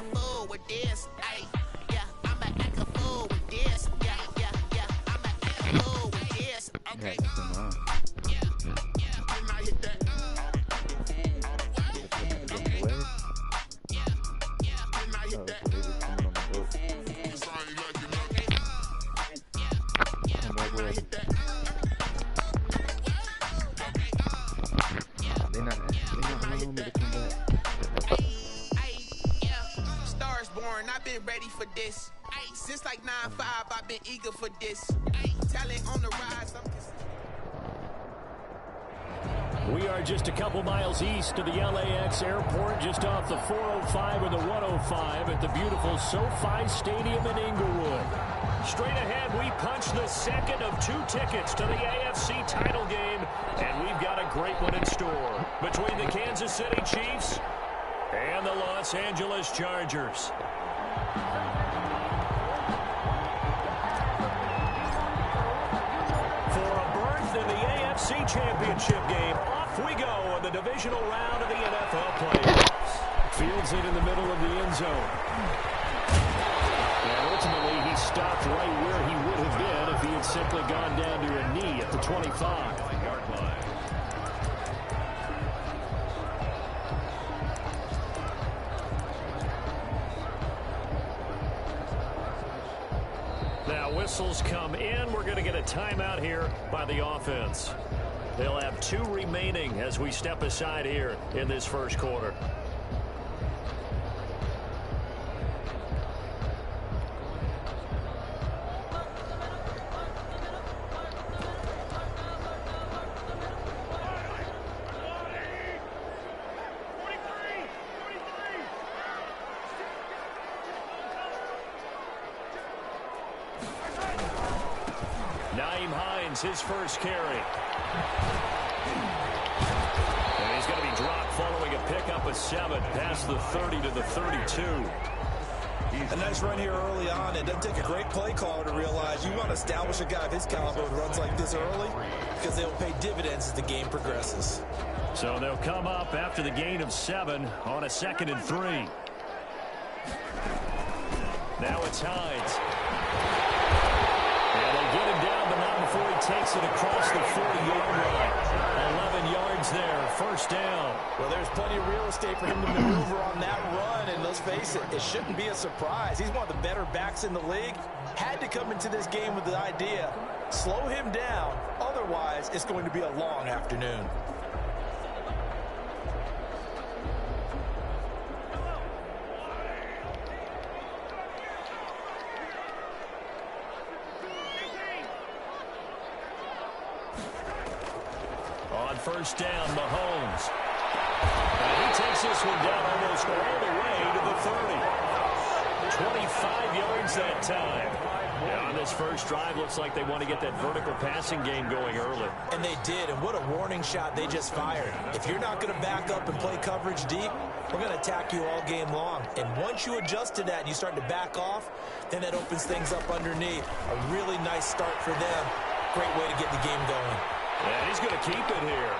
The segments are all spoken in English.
a fool with this. Ay, yeah, I'ma act a fool with this. Yeah, yeah, yeah, I'ma act a fool with this. Okay. Yeah, yeah, and I hit that. Stars born, I've been ready for this. Since like 9-5, I've been eager for this. Talent on the rise. We are just a couple miles east of the LAX airport, just off the 405 and the 105 at the beautiful SoFi Stadium in Inglewood. Straight ahead, we punch the second of 2 tickets to the AFC title game, and we've got a great one in store between the Kansas City Chiefs and the Los Angeles Chargers. For a berth in the AFC Championship game, off we go in the divisional round of the NFL playoffs. Fields it in the middle of the end zone. And ultimately, he stopped right where he would have been if he had simply gone down to a knee at the 25-yard line. Now, whistles come in. We're going to get a timeout here by the offense. They'll have 2 remaining as we step aside here in this first quarter. His first carry. And he's going to be dropped following a pickup of 7 past the 30 to the 32. A nice run here early on. It doesn't take a great play caller to realize you want to establish a guy of his caliber who runs like this early because they'll pay dividends as the game progresses. So they'll come up after the gain of 7 on a 2nd and 3. Now it's Hines. And they get him down, but not before he takes it across the 40-yard line. 11 yards there, first down. Well, there's plenty of real estate for him to maneuver on that run, and let's face it, it shouldn't be a surprise. He's one of the better backs in the league. Had to come into this game with the idea, slow him down, otherwise it's going to be a long afternoon. First down, Mahomes. And he takes this one down almost all the way to the 30. 25 yards that time. Yeah, on this first drive, looks like they want to get that vertical passing game going early. And they did, and what a warning shot they just fired. If you're not going to back up and play coverage deep, we're going to attack you all game long. And once you adjust to that and you start to back off, then that opens things up underneath. A really nice start for them. Great way to get the game going. And he's going to keep it here.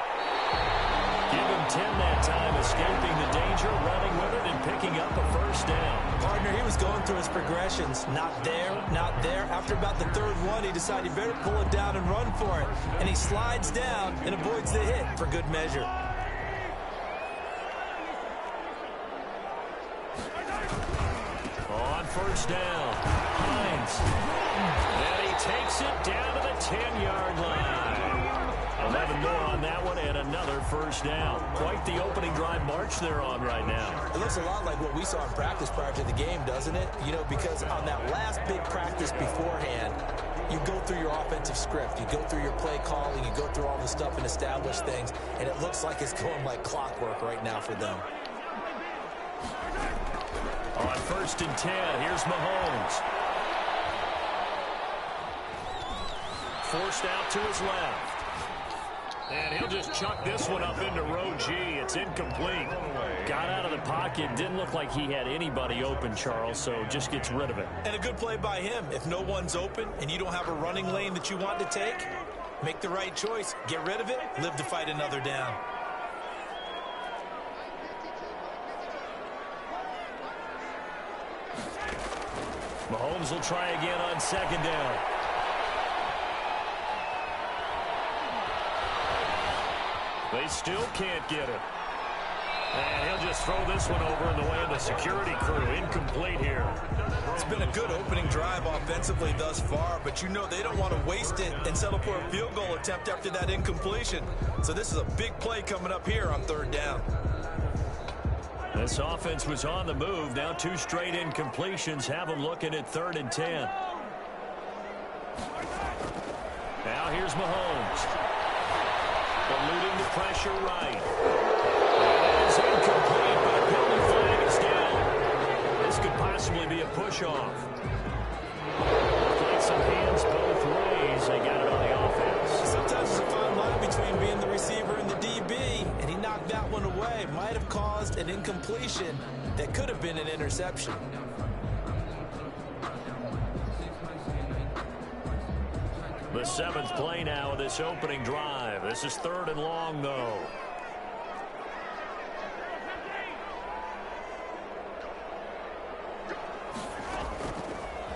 Give him 10 that time, escaping the danger, running with it, and picking up a first down. Partner, he was going through his progressions. Not there, not there. After about the 3rd one, he decided he better pull it down and run for it. And he slides down and avoids the hit for good measure. On first down, Hines. And he takes it down to the 10-yard line. 11 more on that one, and another first down. Quite the opening drive march they're on right now. It looks a lot like what we saw in practice prior to the game, doesn't it? You know, because on that last big practice beforehand, you go through your offensive script, you go through your play calling, you go through all the stuff and establish things, and it looks like it's going like clockwork right now for them. On first and 10, here's Mahomes. Forced out to his left. And he'll just chuck this one up into row G. It's incomplete. Got out of the pocket. Didn't look like he had anybody open, Charles, so just gets rid of it. And a good play by him. If no one's open and you don't have a running lane that you want to take, make the right choice. Get rid of it. Live to fight another down. Mahomes will try again on second down. They still can't get it. And he'll just throw this one over in the way of the security crew. Incomplete here. It's been a good opening drive offensively thus far, but you know they don't want to waste it and settle for a field goal attempt after that incompletion. So this is a big play coming up here on third down. This offense was on the move. Now 2 straight incompletions have them looking at 3rd and 10. Now here's Mahomes. Eluding the pressure right. It is incomplete, but a penalty flag is down. This could possibly be a push-off. Played some hands both ways. They got it on the offense. Sometimes there's a fine line between being the receiver and the DB, and he knocked that one away. Might have caused an incompletion that could have been an interception. The 7th play now of this opening drive. This is 3rd and long, though.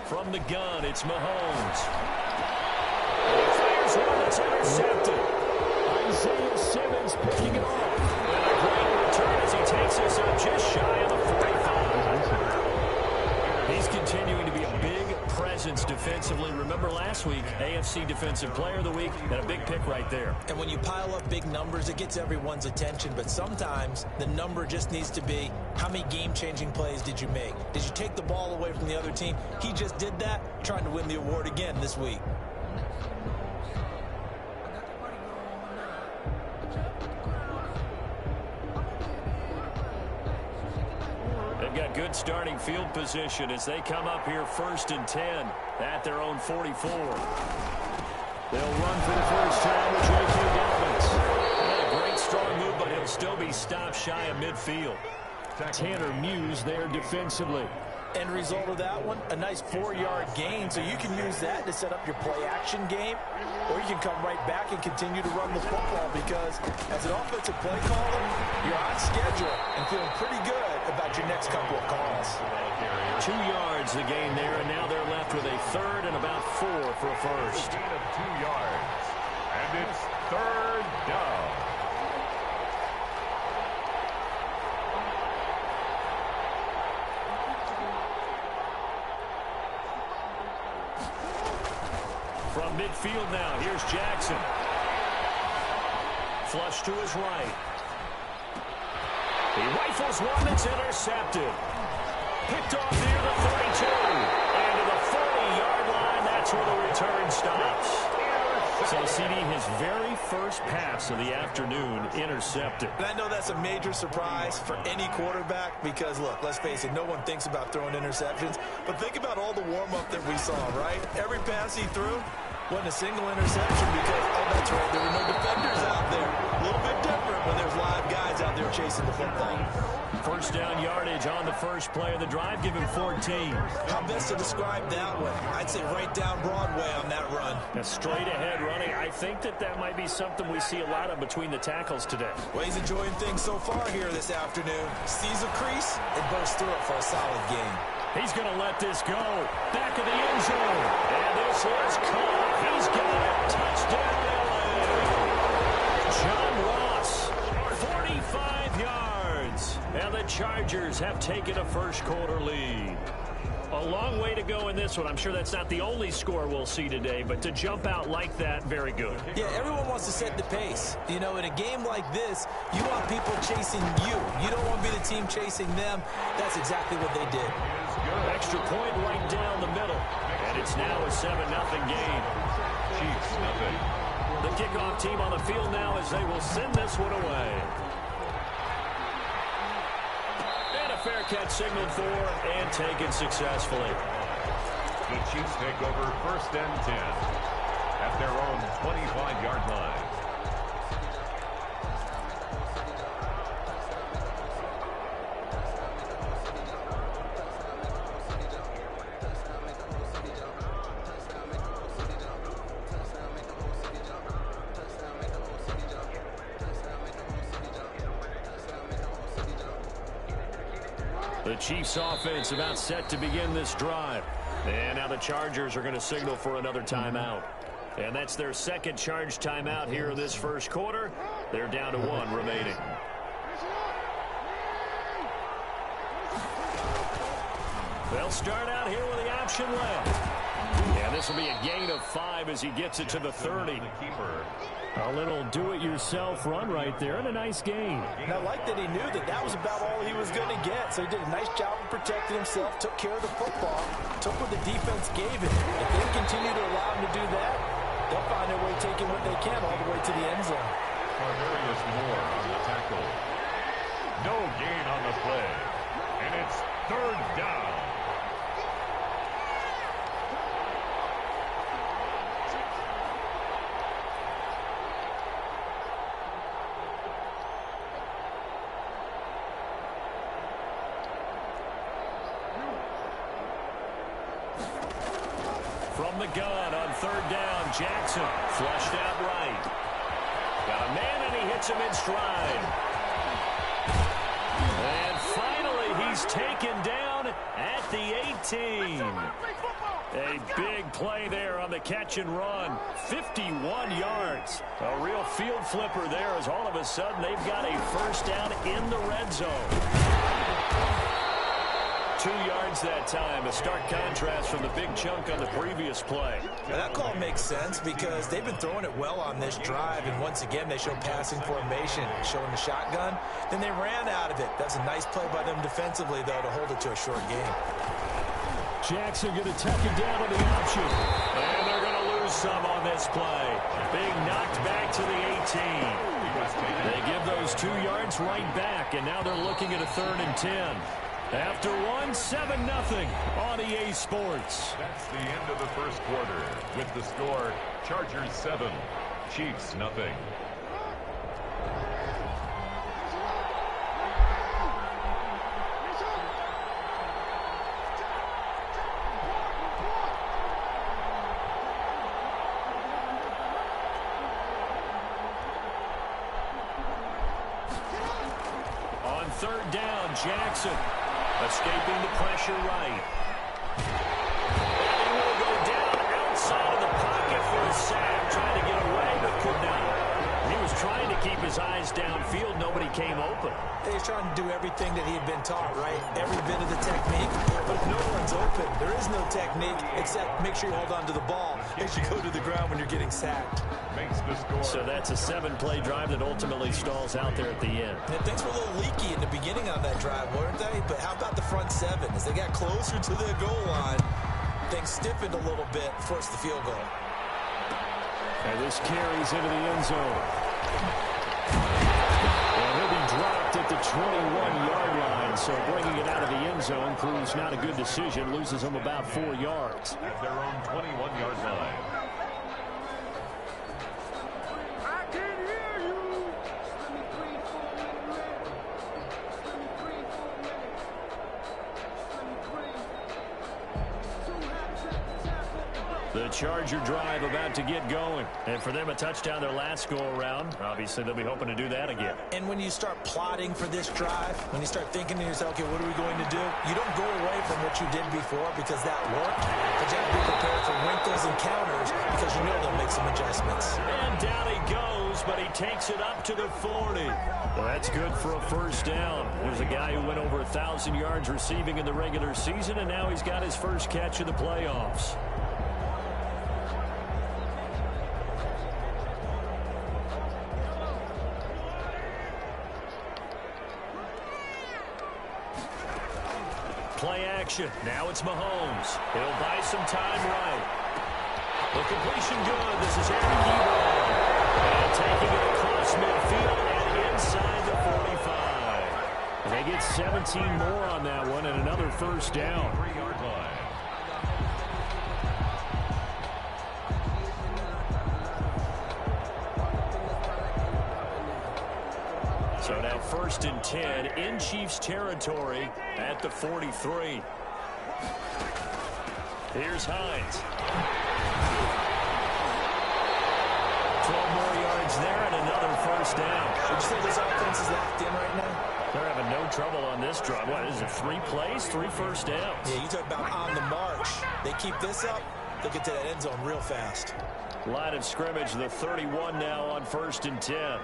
From the gun, it's Mahomes. He fires one that's intercepted. Isaiah Simmons picking it off. And a great return as he takes this up just shy of the 45. He's continuing to be a big presence defensively. Remember last week, AFC Defensive Player of the Week, and a big pick right there. And when you pile up big numbers, it gets everyone's attention. But sometimes the number just needs to be, how many game-changing plays did you make? Did you take the ball away from the other team? He just did that, trying to win the award again this week. Got good starting field position as they come up here 1st and 10 at their own 44. They'll run for the first time with J.K. Dobbins. A great strong move, but he'll still be stopped shy of midfield. Tanner Muse there defensively. End result of that one, a nice 4-yard gain, so you can use that to set up your play-action game, or you can come right back and continue to run the football because as an offensive play caller, you're on schedule and feeling pretty good about your next couple of calls. 2 yards the gain there, and now they're left with a 3rd and about 4 for a first. Gain of 2 yards, and it's 3rd down. From midfield now, here's Jackson. Flush to his right. He rifles one that's intercepted. Picked off near the 32. And to the 40-yard line, that's where the return stops. So, CD, his very first pass of the afternoon intercepted. And I know that's a major surprise for any quarterback because, look, let's face it, no one thinks about throwing interceptions. But think about all the warm-up that we saw, right? Every pass he threw wasn't a single interception because, oh, that's right, there were no defenders out there. A little bit different when there's live guys out there chasing the football. First down yardage on the first play of the drive. Give him 14. How best to describe that one? I'd say right down Broadway on that run. A straight ahead running. I think that might be something we see a lot of between the tackles today. Well, he's enjoying things so far here this afternoon. Sees a crease and bursts through it for a solid game. He's going to let this go. Back of the end zone. And this is caught. He's got it. Touchdown, LA. John Ross, 45 yards. And the Chargers have taken a first-quarter lead. A long way to go in this one. I'm sure that's not the only score we'll see today, but to jump out like that, very good. Yeah, everyone wants to set the pace. You know, in a game like this, you want people chasing you. You don't want to be the team chasing them. That's exactly what they did. Extra point right down the middle. And it's now a 7-0 game. Chiefs, nothing. The kickoff team on the field now as they will send this one away. And a fair catch signaled for and taken successfully. The Chiefs take over 1st and 10 at their own 25-yard line. The Chiefs offense about set to begin this drive. And now the Chargers are going to signal for another timeout. And that's their second charge timeout here in this first quarter. They're down to 1 remaining. They'll start out here with the option left. And this will be a gain of 5 as he gets it to the 30. A little do-it-yourself run right there and a nice gain. And I like that he knew that that was about all he was going to get. So he did a nice job of protecting himself, took care of the football, took what the defense gave him. If they continue to allow him to do that, they'll find their way taking what they can all the way to the end zone. Cornelius Moore on the tackle. No gain on the play. And it's 3rd down. From the gun on 3rd down, Jackson flushed out right. Got a man and he hits him in stride. And finally he's taken down at the 18. A big play there on the catch and run. 51 yards. A real field flipper there as all of a sudden they've got a first down in the red zone. 2 yards that time, a stark contrast from the big chunk on the previous play. Now that call makes sense because they've been throwing it well on this drive, and once again they show passing formation, showing the shotgun. Then they ran out of it. That's a nice play by them defensively, though, to hold it to a short game. Jackson going to tuck it down on the option. And they're going to lose some on this play. Being knocked back to the 18. They give those 2 yards right back, and now they're looking at a 3rd and 10. After 1, 7-0 on EA Sports. That's the end of the first quarter. With the score, Chargers 7, Chiefs nothing. On 3rd down, Jackson. Escaping the pressure right. And he will go down outside of the pocket for a sack. Trying to get away, but could not. He was trying to keep his eyes downfield. Nobody came open. He was trying to do everything that he had been taught, right? Every bit of the technique. But if no one's open, there is no technique except make sure you hold on to the ball as you go to the ground when you're getting sacked. Makes the score. So that's a 7-play drive that ultimately stalls out there at the end. And things were a little leaky in the beginning on that drive, weren't they? But how about the front 7? As they got closer to the goal line, things stiffened a little bit, forced the field goal. And this carries into the end zone. And he'll be dropped at the 21-yard line. So bringing it out of the end zone proves not a good decision. Loses them about 4 yards. At their own 21-yard line. The Charger drive about to get going. And for them, a touchdown their last go-around. Obviously, they'll be hoping to do that again. And when you start plotting for this drive, when you start thinking to yourself, okay, what are we going to do? You don't go away from what you did before because that worked. But you have to be prepared for wrinkles and counters because you know they'll make some adjustments. And down he goes, but he takes it up to the 40. Well, that's good for a first down. There's a guy who went over 1,000 yards receiving in the regular season, and now he's got his first catch in the playoffs. Play action. Now it's Mahomes. He'll buy some time right. The completion good. This is Eric Ebron. And taking it across midfield and inside the 45. They get 17 more on that one and another first down. 3-yard line. So now 1st and 10 in Chiefs territory at the 43. Here's Hines. 12 more yards there and another first down. Would you say this offense is locked in right now? They're having no trouble on this drive. What is it, 3 plays, 3 first downs? Yeah, you talk about on the march. They keep this up, they'll get to that end zone real fast. Line of scrimmage, the 31 now on 1st and 10.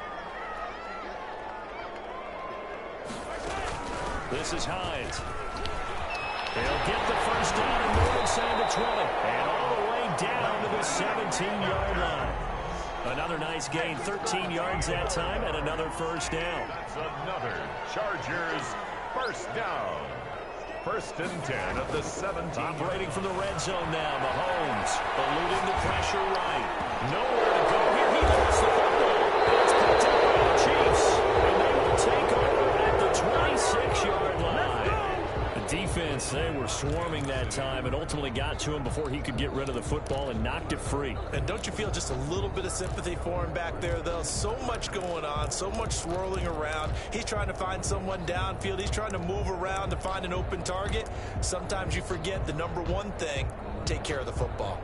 This is Hines. He'll get the first down and move inside the 20. And all the way down to the 17-yard line. Another nice gain, 13 yards that time, and another first down. That's another Chargers first down. 1st and 10 at the 17. Operating from the red zone now. Mahomes eluding the pressure right. Nowhere to go here. He lost the football. It's picked up by the Chiefs. And they will take over at the 26-yard line. The defense, they were swarming that time and ultimately got to him before he could get rid of the football and knocked it free. And don't you feel just a little bit of sympathy for him back there, though? So much going on, so much swirling around. He's trying to find someone downfield. He's trying to move around to find an open target. Sometimes you forget the number one thing, take care of the football.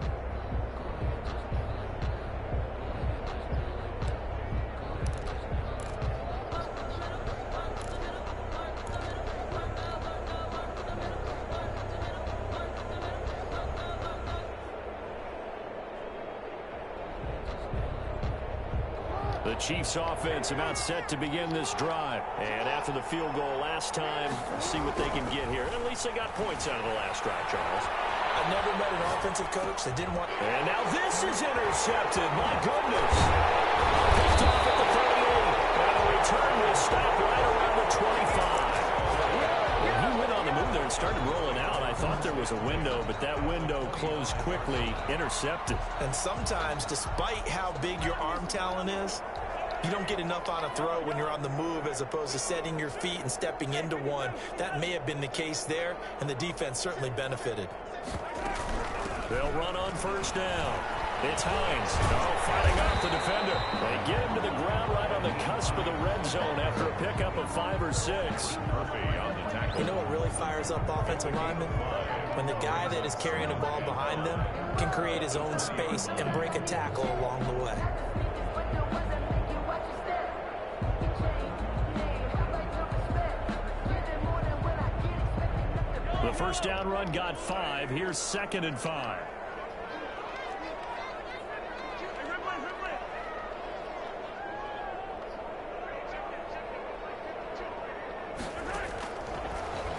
The Chiefs offense about set to begin this drive. And after the field goal last time, see what they can get here. At least they got points out of the last drive, Charles. I've never met an offensive coach that didn't want... And now this is intercepted. My goodness. Picked off at the 38. And a return will stop right around the 25. When he went on the move there and started rolling out, I thought there was a window, but that window closed quickly, intercepted. And sometimes, despite how big your arm talent is, you don't get enough on a throw when you're on the move as opposed to setting your feet and stepping into one. That may have been the case there, and the defense certainly benefited. They'll run on first down. It's Hines. Oh, fighting off the defender. They get him to the ground right on the cusp of the red zone after a pickup of 5 or 6. Murphy on the tackle. You know what really fires up offensive linemen? When the guy that is carrying the ball behind them can create his own space and break a tackle along the way. The first down run got 5. Here's 2nd and 5.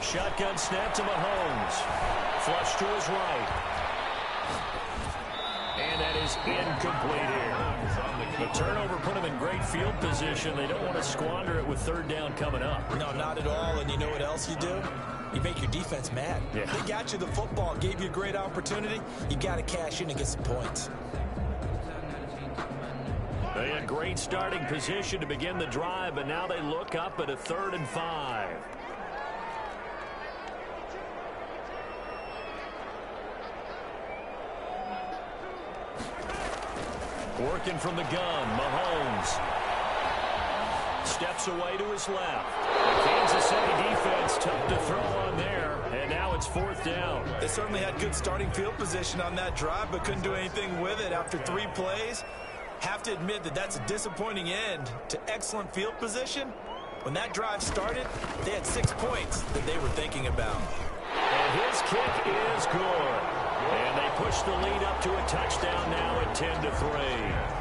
Shotgun snap to Mahomes. Flush to his right. And that is incomplete here. The turnover put him in great field position. They don't want to squander it with 3rd down coming up. No, not at all. And you know what else you do? You make your defense mad. Yeah. They got you the football, gave you a great opportunity. You got to cash in and get some points. They had great starting position to begin the drive, but now they look up at a 3rd and 5. Working from the gun, Mahomes. Steps away to his left. The Kansas City defense tough to throw on there, and now it's 4th down. They certainly had good starting field position on that drive, but couldn't do anything with it after 3 plays. Have to admit that that's a disappointing end to excellent field position. When that drive started, they had 6 points that they were thinking about. And his kick is good. And they push the lead up to a touchdown now at 10-3.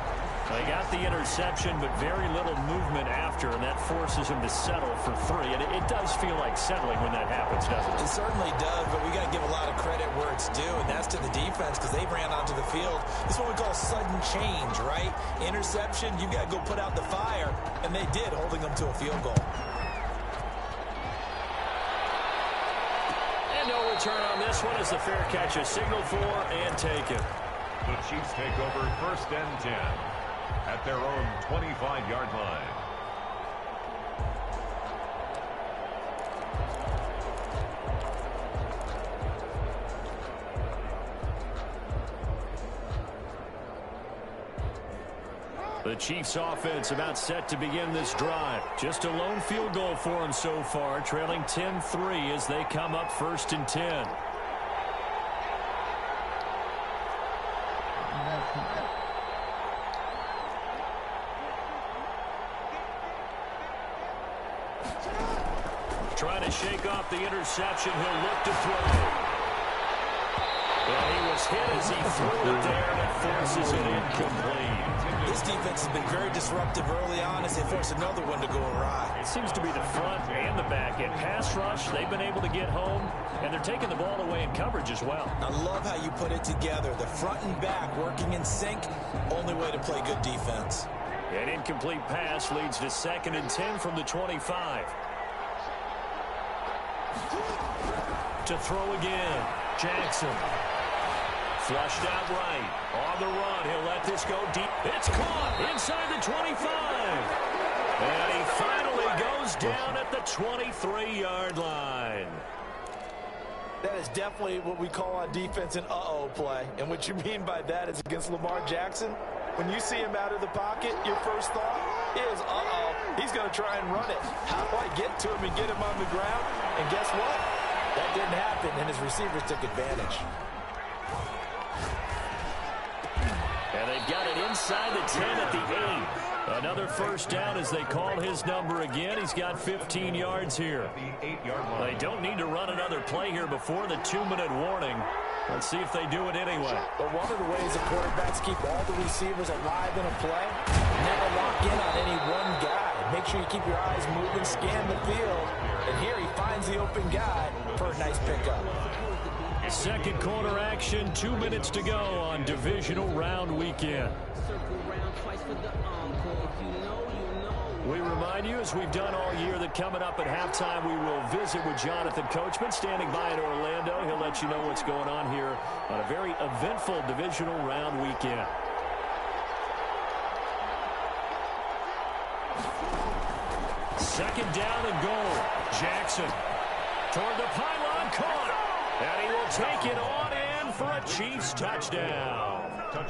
They got the interception, but very little movement after, and that forces him to settle for 3. And it does feel like settling when that happens, doesn't it? It certainly does, but we got to give a lot of credit where it's due, and that's to the defense because they ran onto the field. This is what we call sudden change, right? Interception, you got to go put out the fire, and they did, holding them to a field goal. And no return on this one as the fair catch is signaled for and taken. The Chiefs take over 1st and 10 at their own 25-yard line. The Chiefs offense about set to begin this drive. Just a lone field goal for them so far, trailing 10-3 as they come up 1st and 10. Trying to shake off the interception. He'll look to throw. Well, he was hit as he threw it there, and it forces it incomplete. This defense has been very disruptive early on as they force another one to go awry. It seems to be the front and the back end. Pass rush, they've been able to get home, and they're taking the ball away in coverage as well. I love how you put it together. The front and back working in sync, only way to play good defense. An incomplete pass leads to 2nd and 10 from the 25. To throw again, Jackson. Flushed out right. On the run, he'll let this go deep. It's caught inside the 25. And he finally goes down at the 23-yard line. That is definitely what we call on defense an uh-oh play. And what you mean by that is against Lamar Jackson, when you see him out of the pocket, your first thought is, uh-oh, he's going to try and run it. How do I get to him and get him on the ground? And guess what? That didn't happen, and his receivers took advantage. And they've got it inside the 10 at the 8. Another first down as they call his number again. He's got 15 yards here. They don't need to run another play here before the 2-minute warning. Let's see if they do it anyway. But one of the ways the quarterbacks keep all the receivers alive in a play, never lock in on any one guy. Make sure you keep your eyes moving, scan the field. And here he finds the open guy for a nice pickup. Second quarter action, 2 minutes to go on divisional round weekend. We remind you, as we've done all year, that coming up at halftime, we will visit with Jonathan Coachman, standing by in Orlando. He'll let you know what's going on here on a very eventful divisional round weekend. Second down and goal. Jackson toward the pylon, caught. And he will take it on in for a Chiefs touchdown. A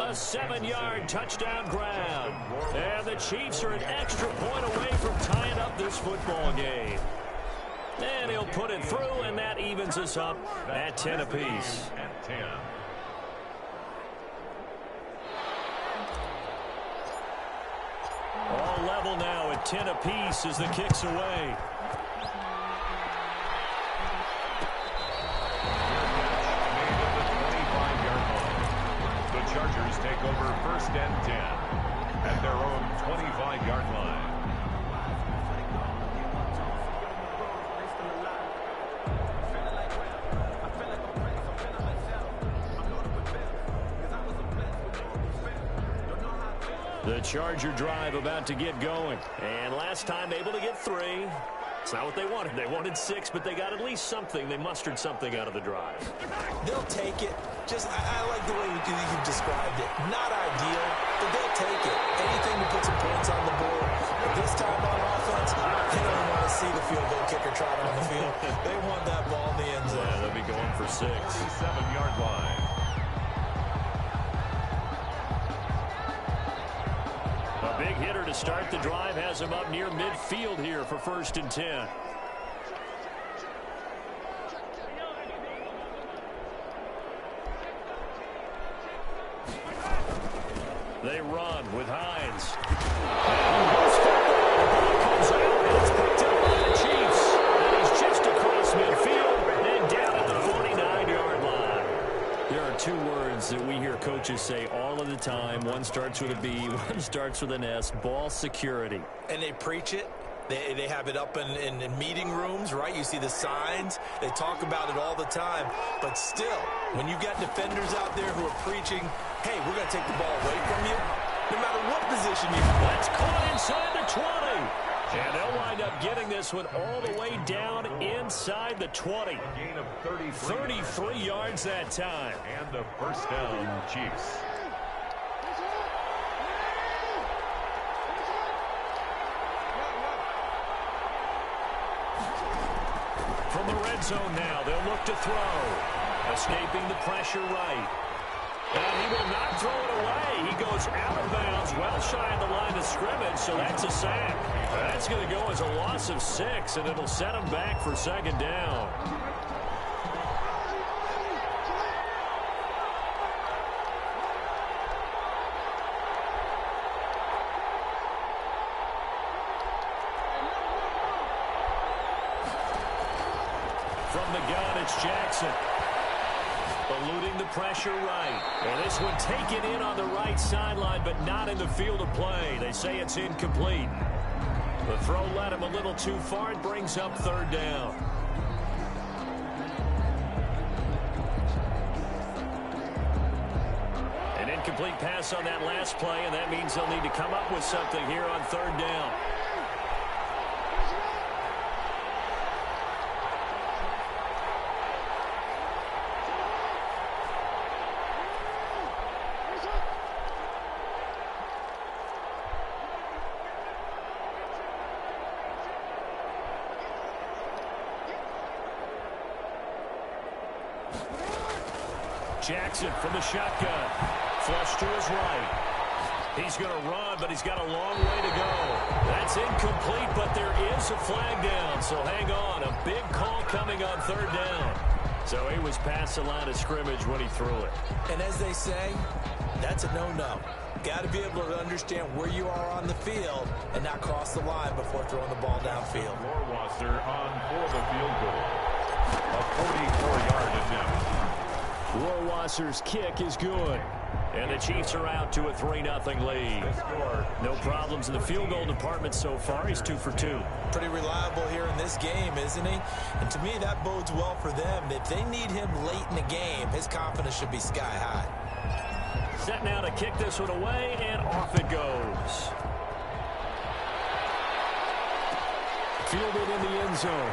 7-yard touchdown grab. And the Chiefs are an extra point away from tying up this football game. And he'll put it through, and that evens us up at 10 apiece. All level now at 10 apiece as the kick's away. Chargers take over 1st and 10 at their own 25-yard line. The Charger drive about to get going. And last time able to get 3. It's not what they wanted. They wanted 6, but they got at least something. They mustered something out of the drive. They'll take it. I like the way you've described it. Not ideal, but they'll take it. Anything to put some points on the board. But this time on offense, they don't want to see the field goal kicker trotting on the field. They want that ball in the end zone. Yeah, they'll be going for 6. 7-yard line. A big hitter to start the drive has him up near midfield here for 1st and 10. They run with Hines. And he goes forward. The ball comes out, and it's picked up by the Chiefs. And he's just across midfield and down at the 49-yard line. There are 2 words that we hear coaches say all of the time. One starts with a B, one starts with an S. Ball security. And they preach it. They have it up in meeting rooms, right? You see the signs. They talk about it all the time. But still, when you've got defenders out there who are preaching, hey, we're going to take the ball away from you, no matter what position you play. That's caught inside the 20. And they'll wind up getting this one all the way down inside the 20. A gain of 33 yards that time. And the first down, Chiefs. From the red zone now, they'll look to throw. Escaping the pressure right. And he will not throw it away. He goes out of bounds, well shy of the line of scrimmage, so that's a sack. That's going to go as a loss of 6, and it'll set him back for 2nd down. From the gun, it's Jackson. Eluding the pressure right. And this one taken in on the right sideline, but not in the field of play. They say it's incomplete. The throw led him a little too far. It brings up third down. An incomplete pass on that last play, and that means they'll need to come up with something here on third down. Jackson from the shotgun. Flush to his right. He's going to run, but he's got a long way to go. That's incomplete, but there is a flag down, so hang on. A big call coming on third down. So he was past the line of scrimmage when he threw it. And as they say, that's a no-no. Got to be able to understand where you are on the field and not cross the line before throwing the ball downfield. Rohrwasser on for the field goal. A 44-yard attempt. Rohrwasser's kick is good. And the Chiefs are out to a 3-0 lead. No problems in the field goal department so far. He's 2 for 2. Pretty reliable here in this game, isn't he? And to me, that bodes well for them. If they need him late in the game, his confidence should be sky high. Set now to kick this one away, and off it goes. Fielded in the end zone.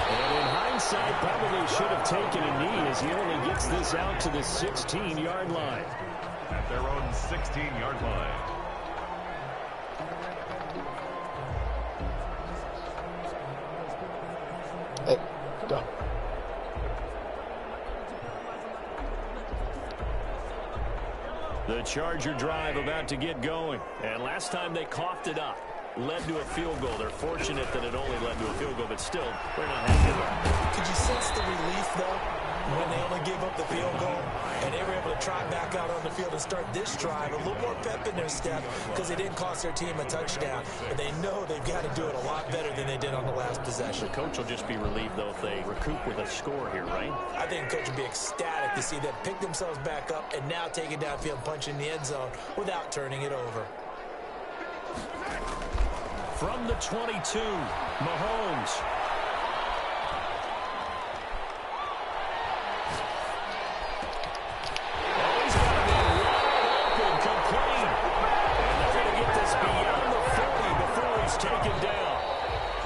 And in hindsight, probably should have taken a knee as he only gets this out to the 16-yard line. At their own 16-yard line. Hey, go. The Charger drive about to get going. And last time they coughed it up. Led to a field goal. They're fortunate that it only led to a field goal, but still, they're not happy about it. Could you sense the relief, though, when they only gave up the field goal and they were able to trot back out on the field and start this drive? A little more pep in their step because they didn't cost their team a touchdown. But they know they've got to do it a lot better than they did on the last possession. The coach will just be relieved, though, if they recoup with a score here, right? I think the coach will be ecstatic to see them pick themselves back up and now take it downfield, punch in the end zone without turning it over. From the 22, Mahomes. Oh, he's got a man wide open, complete. And they're going to get this beyond the 40 before he's taken down.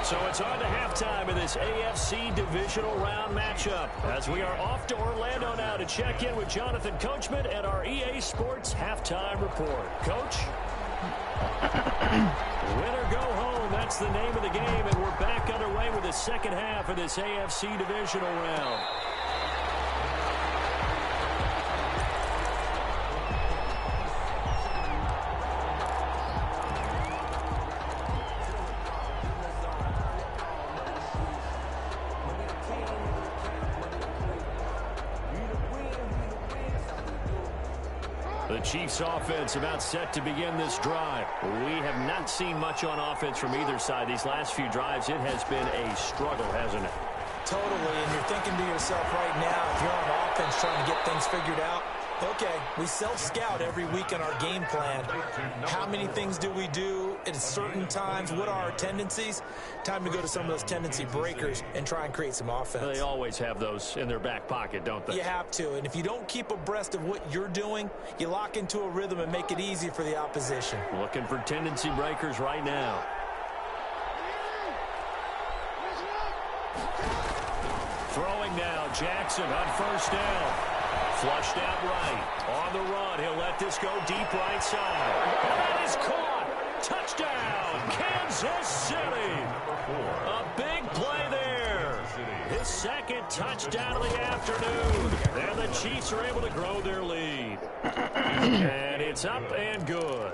So it's on to halftime in this AFC divisional round matchup as we are off to Orlando now to check in with Jonathan Coachman and our EA Sports halftime report. Coach? Win or go home, that's the name of the game, and we're back underway with the second half of this AFC divisional round. The Chiefs offense about set to begin this drive. We have not seen much on offense from either side. These last few drives, it has been a struggle, hasn't it? Totally, and you're thinking to yourself right now, if you're on offense trying to get things figured out, okay, we self-scout every week in our game plan. How many things do we do at certain times? What are our tendencies? Time to go to some of those tendency breakers and try and create some offense. They always have those in their back pocket, don't they? You have to, and if you don't keep abreast of what you're doing, you lock into a rhythm and make it easy for the opposition. Looking for tendency breakers right now. Throwing now, Jackson on first down. Flushed out right. On the run, he'll let this go deep right side. And that is caught. Touchdown, Kansas City. A big play there. His second touchdown of the afternoon. And the Chiefs are able to grow their lead. And it's up and good.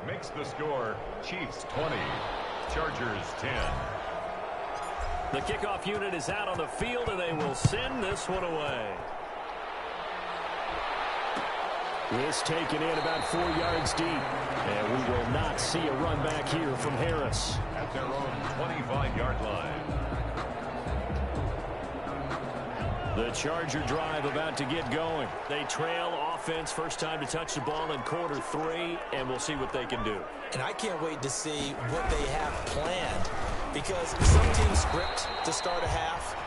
Makes the score Chiefs 20, Chargers 10. The kickoff unit is out on the field, and they will send this one away. This taken in about 4 yards deep. And we will not see a run back here from Harris. At their own 25-yard line. The Charger drive about to get going. They trail offense, first time to touch the ball in quarter 3, and we'll see what they can do. And I can't wait to see what they have planned, because some teams script to start a half.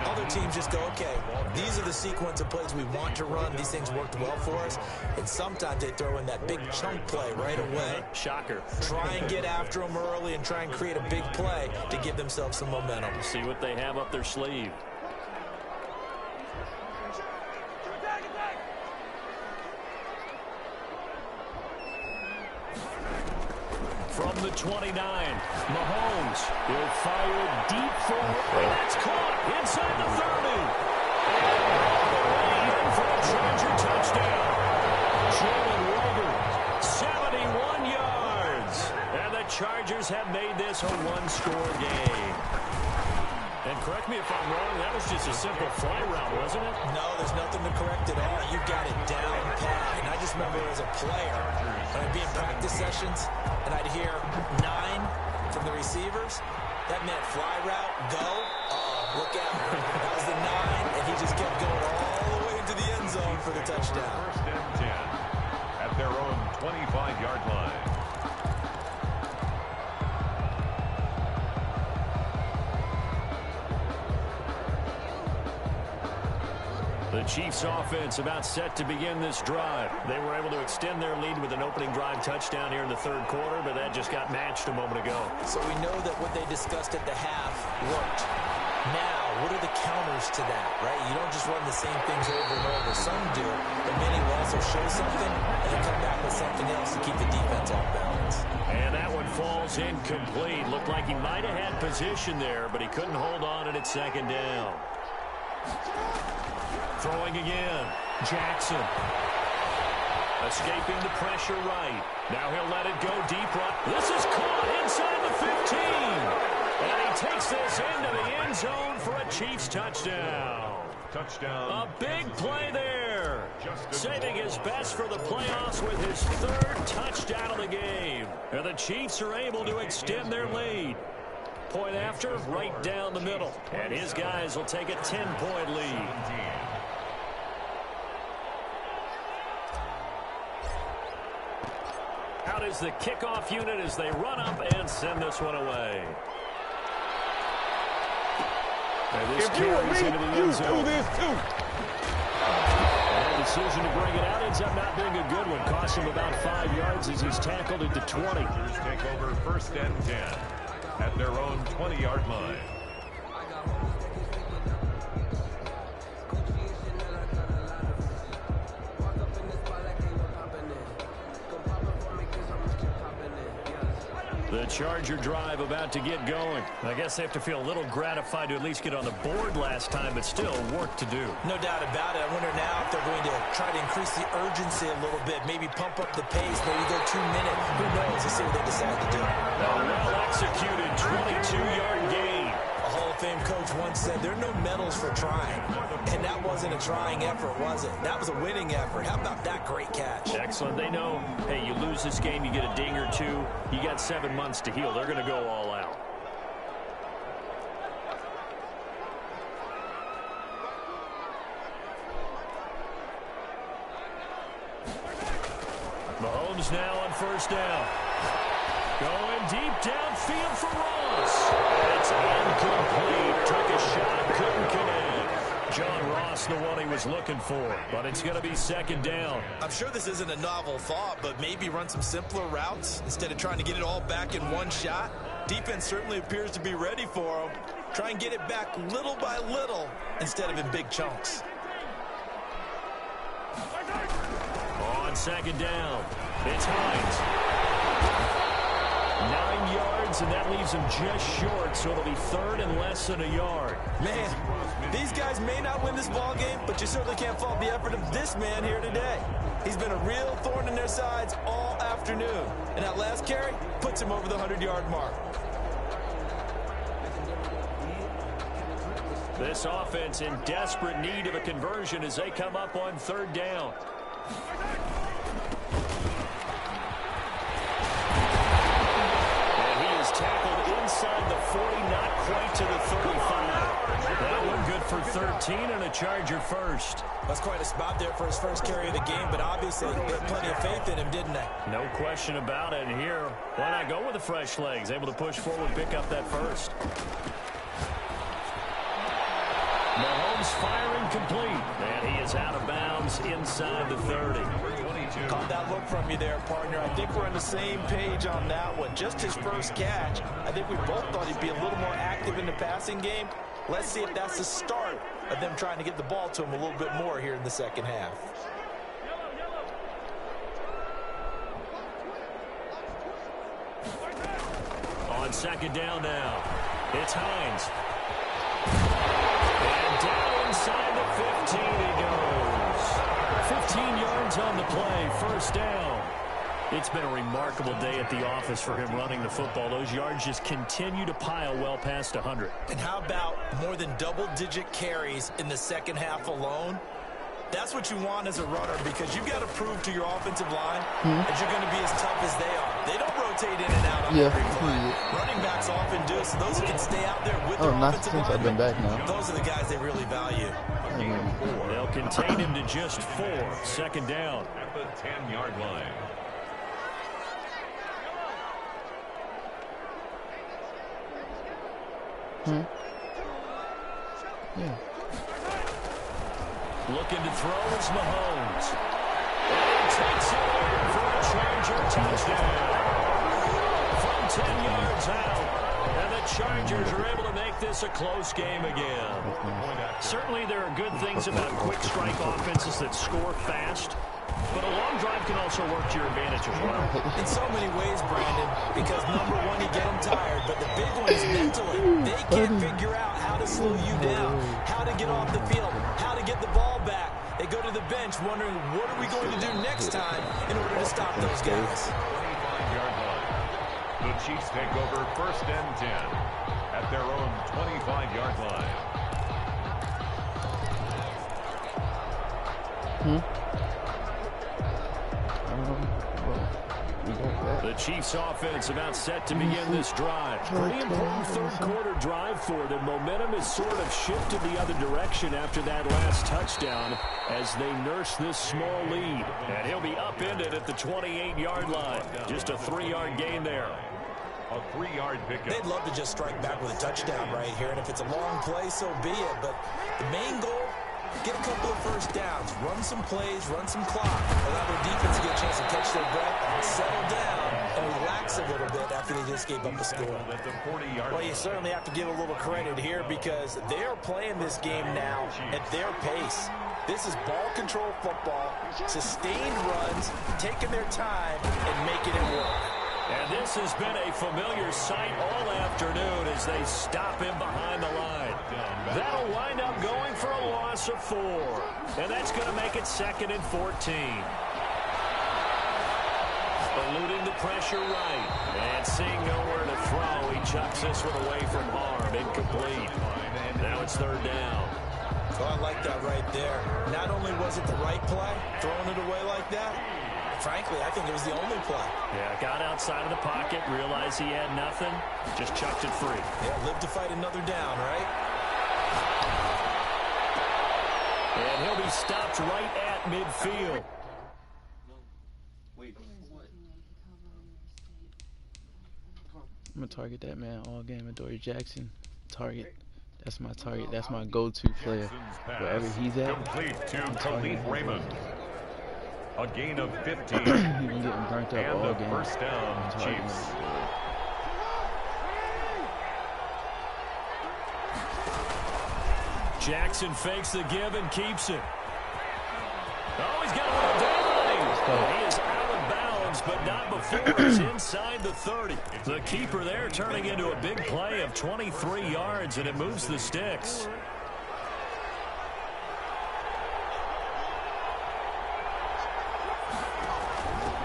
Other teams just go, okay, these are the sequence of plays we want to run. These things worked well for us. And sometimes they throw in that big chunk play right away. Shocker. Try and get after them early and try and create a big play to give themselves some momentum. See what they have up their sleeve. From the 29, Mahomes will fire deep forward. That's caught inside the 30. And in for a Charger touchdown. Jalen Reagor, 71 yards. And the Chargers have made this a one-score game. And correct me if I'm wrong, that was just a simple fly route, wasn't it? No, there's nothing to correct at all. You got it down pat. And I just remember as a player, when I'd be in practice sessions, and I'd hear 9 from the receivers, that meant fly route, go, look out. That was the 9, and he just kept going all the way into the end zone for the touchdown. First and 10 at their own 25-yard line. The Chiefs offense about set to begin this drive. They were able to extend their lead with an opening drive touchdown here in the third quarter, but that just got matched a moment ago. So we know that what they discussed at the half worked. Now, what are the counters to that, right? You don't just run the same things over and over. Some do, but many will also show something and then come back with something else to keep the defense off balance. And that one falls incomplete. Looked like he might have had position there, but he couldn't hold on at second down. Throwing again. Jackson. Escaping the pressure right. Now he'll let it go deep right. This is caught inside the 15. And he takes this into the end zone for a Chiefs touchdown. Touchdown. A big play there. Saving his best for the playoffs with his third touchdown of the game. And the Chiefs are able to extend their lead. Point after, right down the middle. And his guys will take a 10-point lead. Out is the kickoff unit as they run up and send this one away. And this carries into the end zone. do this too. And the decision to bring it out ends up not being a good one. Costs him about 5 yards as he's tackled at the 20. Take over first and 10 at their own 20-yard line. The Charger drive about to get going. I guess they have to feel a little gratified to at least get on the board last time, but still work to do. No doubt about it. I wonder now if they're going to try to increase the urgency a little bit, maybe pump up the pace, maybe go 2 minutes. Who knows? Let's see what they decide to do. A well-executed 22-yard gain. A Hall of Fame coach once said, there are no medals for trying. And that wasn't a trying effort, was it? That was a winning effort. How about that great catch? Excellent. They know, hey, you lose this game, you get a ding or two. You got 7 months to heal. They're going to go all out. Mahomes now on first down. Going deep downfield for Ross. It's incomplete. Took a shot, couldn't connect. John Ross, the one he was looking for, but it's going to be second down. I'm sure this isn't a novel thought, but maybe run some simpler routes instead of trying to get it all back in one shot. Defense certainly appears to be ready for them. Try and get it back little by little instead of in big chunks. On second down, it's Hines. 9 yards, and that leaves him just short, so it'll be third and less than a yard. Man, these guys may not win this ball game, but you certainly can't fault the effort of this man here today. He's been a real thorn in their sides all afternoon, and that last carry puts him over the 100-yard mark. This offense in desperate need of a conversion as they come up on third down. And he is tackled inside the 40, not quite to the 35. That one good for for 13 and a Charger first. That's quite a spot there for his first carry of the game, but obviously they had plenty of faith in him, didn't they? No question about it. And here, why not go with the fresh legs? Able to push forward, pick up that first. Mahomes firing complete. And he is out of bounds inside the 30. Caught that look from you there, partner. I think we're on the same page on that one. Just his first catch. I think we both thought he'd be a little more active in the passing game. Let's see if that's the start of them trying to get the ball to him a little bit more here in the second half. On second down now, it's Hines. And down inside the 15 he goes. 15 yards on the play, first down. It's been a remarkable day at the office for him running the football. Those yards just continue to pile well past 100. And how about more than double-digit carries in the second half alone? That's what you want as a runner, because you've got to prove to your offensive line that you're going to be as tough as they are. They don't rotate in and out on every play. Running backs often do, so those who can stay out there with their offensive line, I've been back now. those are the guys they really value. They'll contain him to just 4. Second down. At the 10-yard line. Yeah. Looking to throw is Mahomes. And he takes it in for a Charger touchdown. From 10 yards out. And the Chargers are able to make this a close game again. Certainly there are good things about quick strike offenses that score fast. But a long drive can also work to your advantage as well. In so many ways, Brandon, because number one, you get them tired, but the big one is mentally. They can't figure out how to slow you down, how to get off the field, how to get the ball back. They go to the bench wondering, what are we going to do next time in order to stop those guys? 25-yard line. The Chiefs take over first and 10 at their own 25-yard line. The Chiefs offense about set to begin this drive. Pretty important third quarter drive for them. Momentum has sort of shifted the other direction after that last touchdown as they nurse this small lead. And he'll be upended at the 28-yard line. Just a 3-yard gain there. A 3-yard pickup. They'd love to just strike back with a touchdown right here, and if it's a long play, so be it. But the main goal, get a couple of first downs, run some plays, run some clock, allow their defense to get a chance to catch their breath, settle down, and relax a little bit after they just gave up a score. Well, you certainly have to give a little credit here because they are playing this game now at their pace. This is ball control football, sustained runs, taking their time, and making it work. And this has been a familiar sight all afternoon as they stop him behind the line. That'll wind up going for a loss of 4. And that's going to make it 2nd and 14. Eluding the pressure right. And seeing nowhere to throw, he chucks this one away from harm. Incomplete. Now it's 3rd down. Well, I like that right there. Not only was it the right play, throwing it away like that, frankly, I think it was the only play. Yeah, got outside of the pocket, realized he had nothing, just chucked it free. Yeah, live to fight another down, right? And he'll be stopped right at midfield. I'm going to target that man all game. Adoree Jackson, target. That's my target. That's my go-to player. Wherever he's at, Complete to Khalif Raymond. A gain of 15. He's been getting burnt up all and game. a first down, Chiefs. Jackson fakes the give and keeps it. Oh, he's got one down. He is out of bounds, but not before he's inside the 30. The keeper there turning into a big play of 23 yards, and it moves the sticks.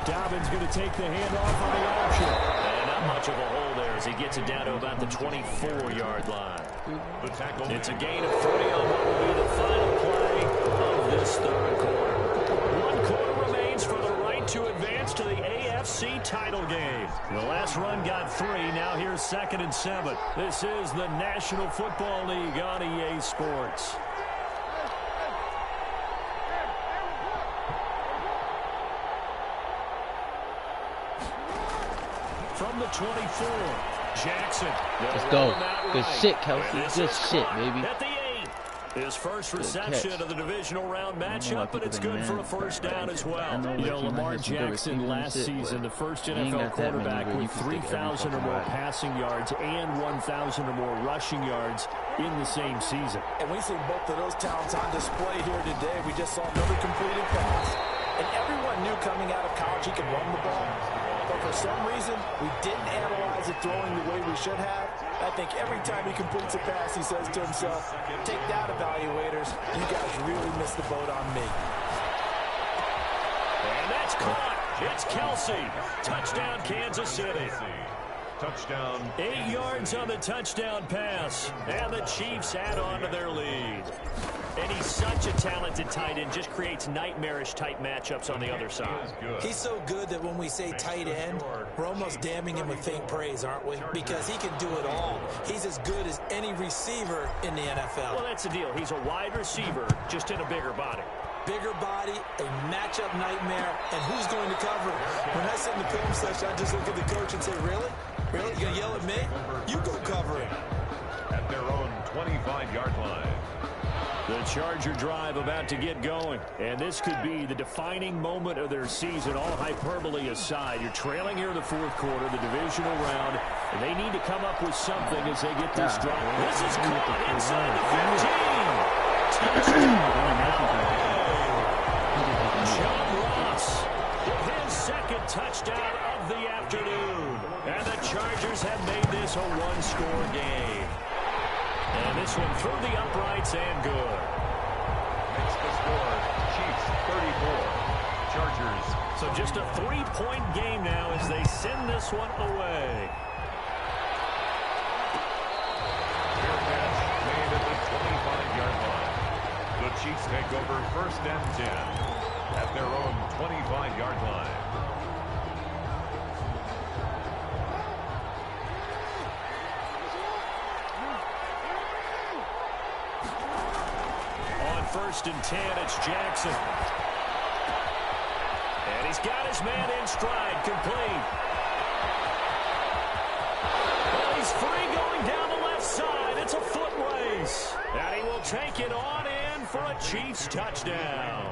Dobbins going to take the handoff on the option. And not much of a hole there as he gets it down to about the 24-yard line. The tackle. It's a gain of 3 on what will be the final play of this third quarter. 1 quarter remains for the right to advance to the AFC NFC title game. The last run got 3. Now here's 2nd and 7. This is the National Football League on EA Sports. From the 24, Jackson. Let's go. Good shit, Kelsey. Good shit, baby. At the 8, his first reception of the divisional round matchup, but it's good for a first down as well. You know, Lamar Jackson last season, the first NFL quarterback with 3,000 or more passing yards and 1,000 or more rushing yards in the same season. And we've seen both of those talents on display here today. We just saw another completed pass. And everyone knew coming out of college he could run the ball. But for some reason, we didn't analyze it throwing the way we should have. I think every time he completes a pass, he says to himself, take that, evaluators. You guys really missed the boat on me. And that's caught. It's Kelsey. Touchdown, Kansas City. Touchdown. 8 yards on the touchdown pass. And the Chiefs add on to their lead. And he's such a talented tight end, just creates nightmarish-type matchups on the other side. He's so good that when we say tight end, we're almost damning him with faint praise, aren't we? Because he can do it all. He's as good as any receiver in the NFL. Well, that's the deal. He's a wide receiver, just in a bigger body. Bigger body, a matchup nightmare, and who's going to cover it? When I sit in the film session, I just look at the coach and say, really? Really? You going to yell at me? You go cover it. At their own 25-yard line. The Charger drive about to get going. And this could be the defining moment of their season, all hyperbole aside. You're trailing here in the 4th quarter, the divisional round, and they need to come up with something as they get this drive. This is caught inside the 15. John Ross with his 2nd touchdown of the afternoon. And the Chargers have made this a one-score game. And this one through the uprights and good. Makes the score. Chiefs 34. Chargers. So just a 3-point game now as they send this one away. Fair catch made at the 25-yard line. The Chiefs take over 1st and 10 at their own 25-yard line. On 1st and 10, it's Jackson. And he's got his man in stride, complete. Well, he's free going down the left side. It's a foot race. And he will take it on in for a Chiefs touchdown.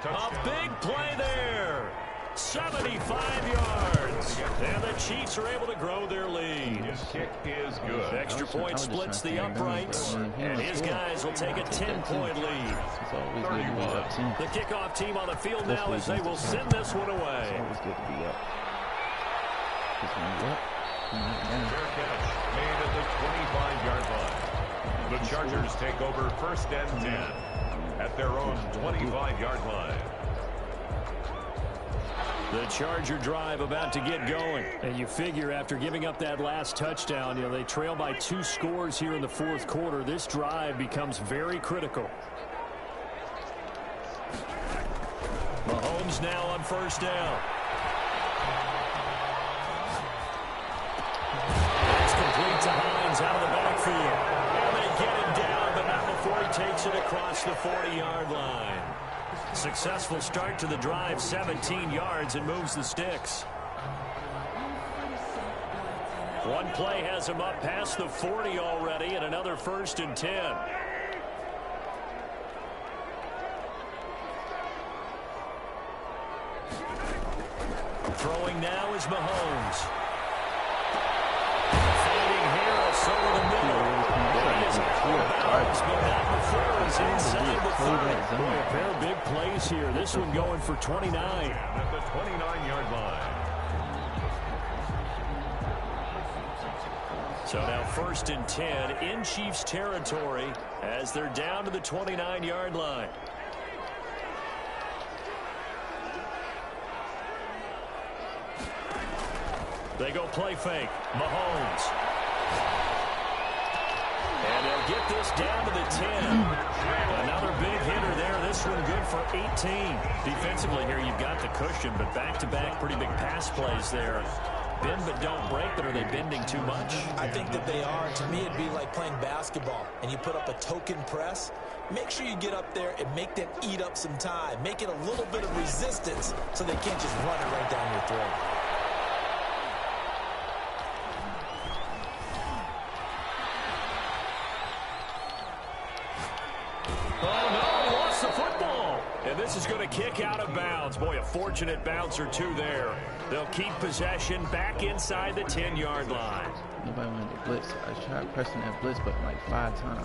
A big play there. 75 yards. And the Chiefs are able to grow their lead. His kick is good. Extra point splits the uprights. And his guys will take a 10-point lead. It's always good to be up, team. The kickoff team on the field now as they will send this one away. It's always good to be up. This one's up. Fair catch made at the 25-yard line. The Chargers take over 1st and 10 at their own 25-yard line. The Charger drive about to get going. And you figure after giving up that last touchdown, you know, they trail by 2 scores here in the 4th quarter. This drive becomes very critical. Mahomes now on 1st down. It's complete to Hines out of the backfield. And they get him down, but not before he takes it across the 40-yard line. Successful start to the drive, 17 yards, and moves the sticks. One play has him up past the 40 already, and another 1st and 10. Throwing now is Mahomes. Finding Harris over the middle. That is out of bounds, but not before he's inside the 30. Boy, a pair of big plays here. This one going for 29. At the 29-yard line. So now 1st and 10 in Chiefs territory as they're down to the 29-yard line. They go play fake. Mahomes. And they'll get this down to the 10. Another big hitter there. This one good for 18. Defensively here, you've got the cushion, but back-to-back pretty big pass plays there. Bend but don't break, but are they bending too much? I think that they are. To me, it'd be like playing basketball, and you put up a token press. Make sure you get up there and make them eat up some time. Make it a little bit of resistance so they can't just run it right down your throat. Oh, no, lost the football. And this is going to kick out of bounds. Boy, a fortunate bounce or two there. They'll keep possession back inside the 10-yard line. Nobody wanted to blitz. I tried pressing that blitz, but like 5 times.